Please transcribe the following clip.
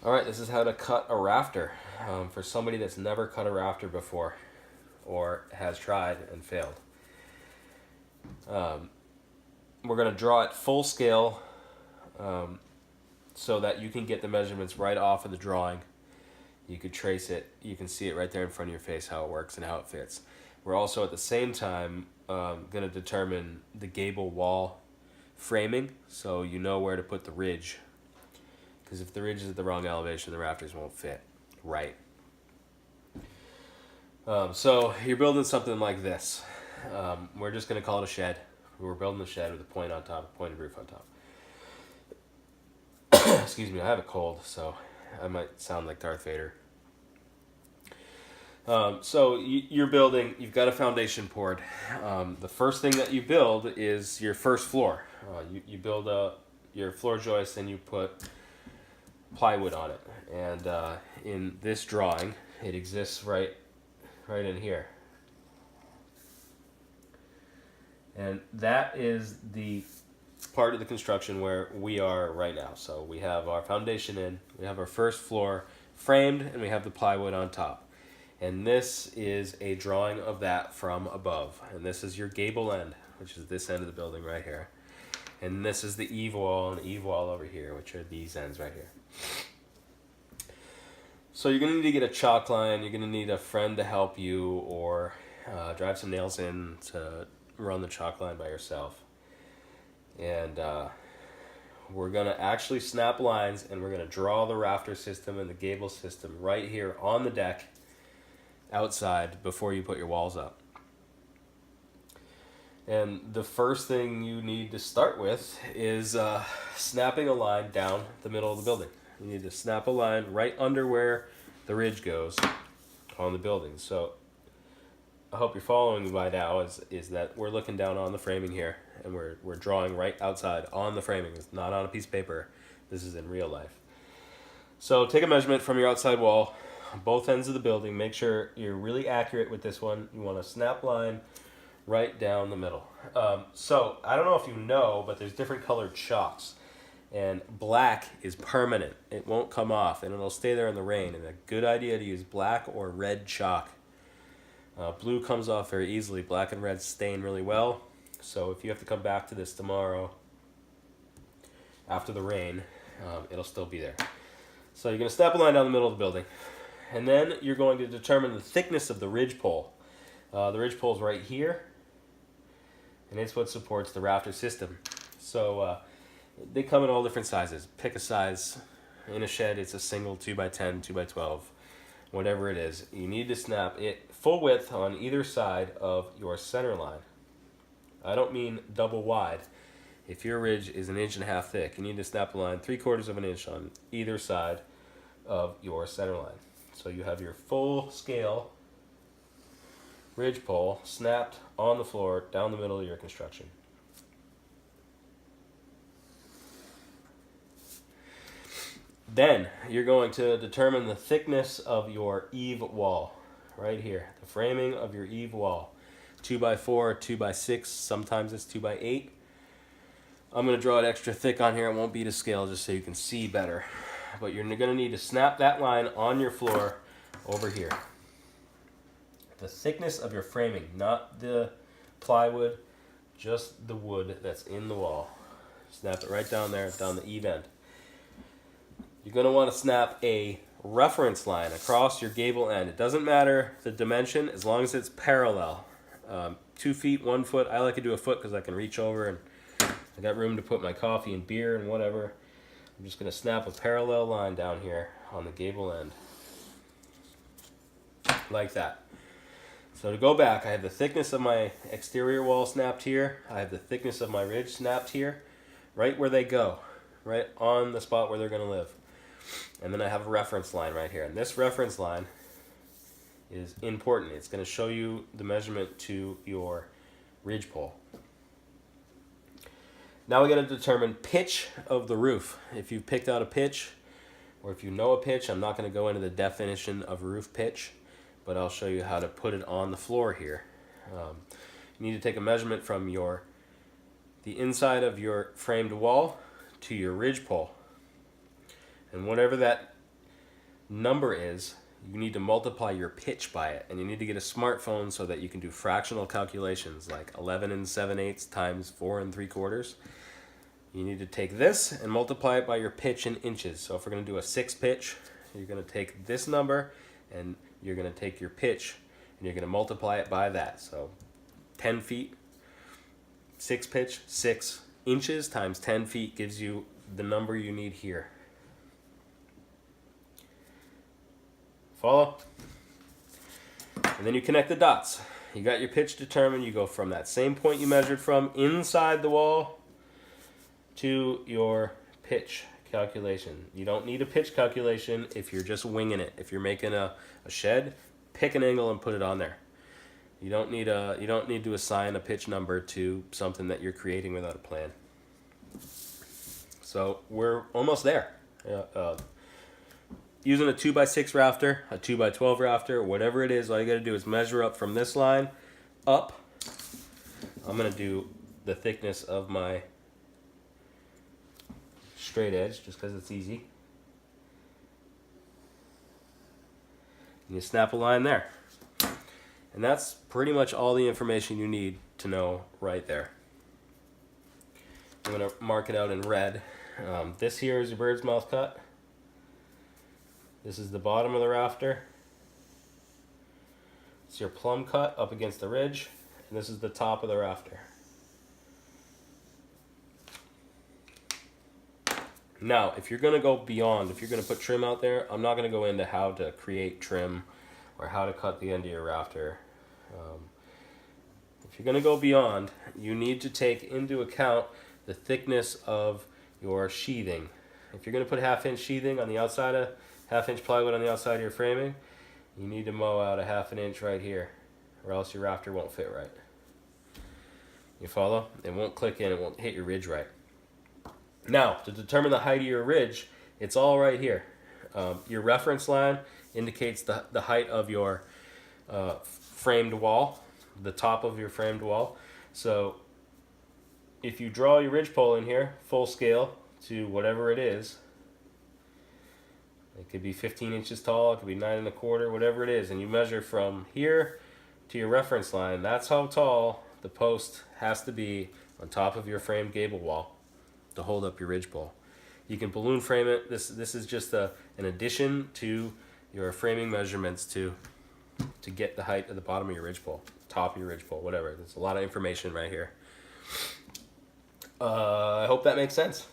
All right, this is how to cut a rafter for somebody that's never cut a rafter before or has tried and failed. Um, we're going to draw it full scale so that you can get the measurements right off of the drawing. You could trace it. You can see it right there in front of your face how it works and how it fits. We're also at the same time going to determine the gable wall framing so you know where to put the ridge. Because if the ridge is at the wrong elevation, the rafters won't fit right. So you're building something like this. We're just going to call it a shed. We're building a shed with a point on top, a pointed roof on top. Excuse me, I have a cold, so I might sound like Darth Vader. So you're building, you've got a foundation poured. The first thing that you build is your first floor. You build your floor joist and you put plywood on it. And in this drawing, it exists right in here. And that is the part of the construction where we are right now. So we have our foundation in, we have our first floor framed, and we have the plywood on top. And this is a drawing of that from above. And this is your gable end, which is this end of the building right here. And this is the eave wall and the eave wall over here, which are these ends right here. So you're going to need to get a chalk line. You're going to need a friend to help you, or drive some nails in to run the chalk line by yourself. And we're going to actually snap lines, and we're going to draw the rafter system and the gable system right here on the deck outside before you put your walls up. And the first thing you need to start with is snapping a line down the middle of the building. You need to snap a line right under where the ridge goes on the building. So I hope you're following me by now, is that we're looking down on the framing here, and we're drawing right outside on the framing. It's not on a piece of paper. This is in real life. So take a measurement from your outside wall, both ends of the building. Make sure you're really accurate with this one. You want a snap line right down the middle. So I don't know if you know, but there's different colored chalks. And black is permanent. It won't come off, and it'll stay there in the rain. And a good idea to use black or red chalk. Blue comes off very easily. Black and red stain really well. So if you have to come back to this tomorrow after the rain, it'll still be there. So you're going to snap a line down the middle of the building. And then you're going to determine the thickness of the ridgepole. The ridgepole is right here, and it's what supports the rafter system. So they come in all different sizes. Pick a size. In a shed, it's a single 2x10, 2x12, whatever it is. You need to snap it full width on either side of your center line. I don't mean double wide. If your ridge is 1.5 inches thick, you need to snap a line 3/4 of an inch on either side of your center line. So you have your full scale ridge pole snapped on the floor down the middle of your construction. Then you're going to determine the thickness of your eave wall right here, the framing of your eave wall. 2x4, 2x6, sometimes it's 2x8. I'm going to draw it extra thick on here. It won't be to scale just so you can see better. But you're going to need to snap that line on your floor over here. The thickness of your framing, not the plywood, just the wood that's in the wall. Snap it right down there, down the eave end. You're going to want to snap a reference line across your gable end. It doesn't matter the dimension as long as it's parallel. 2 feet, 1 foot. I like to do a foot because I can reach over and I got room to put my coffee and beer and whatever. I'm just going to snap a parallel line down here on the gable end. Like that. So to go back, I have the thickness of my exterior wall snapped here. I have the thickness of my ridge snapped here. Right where they go. Right on the spot where they're going to live. And then I have a reference line right here. And this reference line is important. It's going to show you the measurement to your ridgepole. Now we got to determine pitch of the roof. If you've picked out a pitch, or if you know a pitch, I'm not going to go into the definition of roof pitch, but I'll show you how to put it on the floor here. You need to take a measurement from the inside of your framed wall to your ridgepole. And whatever that number is, you need to multiply your pitch by it. And you need to get a smartphone so that you can do fractional calculations like 11 and 7/8 times 4 and 3/4. You need to take this and multiply it by your pitch in inches. So if we're going to do a 6 pitch, you're going to take this number and you're going to take your pitch and you're going to multiply it by that. So 10 feet, 6 pitch, 6 inches times 10 feet gives you the number you need here. Follow? And then you connect the dots. You got your pitch determined. You go from that same point you measured from inside the wall to your pitch calculation. You don't need a pitch calculation if you're just winging it. If you're making a shed, pick an angle and put it on there. You don't need to assign a pitch number to something that you're creating without a plan. So we're almost there. Using a 2x6 rafter, a 2x12 rafter, whatever it is, all you got to do is measure up from this line up. I'm going to do the thickness of my straight edge just because it's easy. And you snap a line there. And that's pretty much all the information you need to know right there. I'm going to mark it out in red. This here is your bird's mouth cut. This is the bottom of the rafter. It's your plumb cut up against the ridge. And this is the top of the rafter. Now, if you're going to go beyond, if you're going to put trim out there, I'm not going to go into how to create trim or how to cut the end of your rafter. If you're going to go beyond, you need to take into account the thickness of your sheathing. If you're going to put 1/2-inch sheathing on the outside of 1/2-inch plywood on the outside of your framing, you need to mow out a 1/2 inch right here, or else your rafter won't fit right. You follow? It won't click in, it won't hit your ridge right. Now, to determine the height of your ridge, it's all right here. Your reference line indicates the height of your framed wall, the top of your framed wall. So if you draw your ridgepole in here, full scale to whatever it is, it could be 15 inches tall, it could be 9 1/4, whatever it is, and you measure from here to your reference line, that's how tall the post has to be on top of your framed gable wall to hold up your ridgepole. You can balloon frame it. This is just an addition to your framing measurements to get the height of the bottom of your ridgepole, top of your ridgepole, whatever. There's a lot of information right here. I hope that makes sense.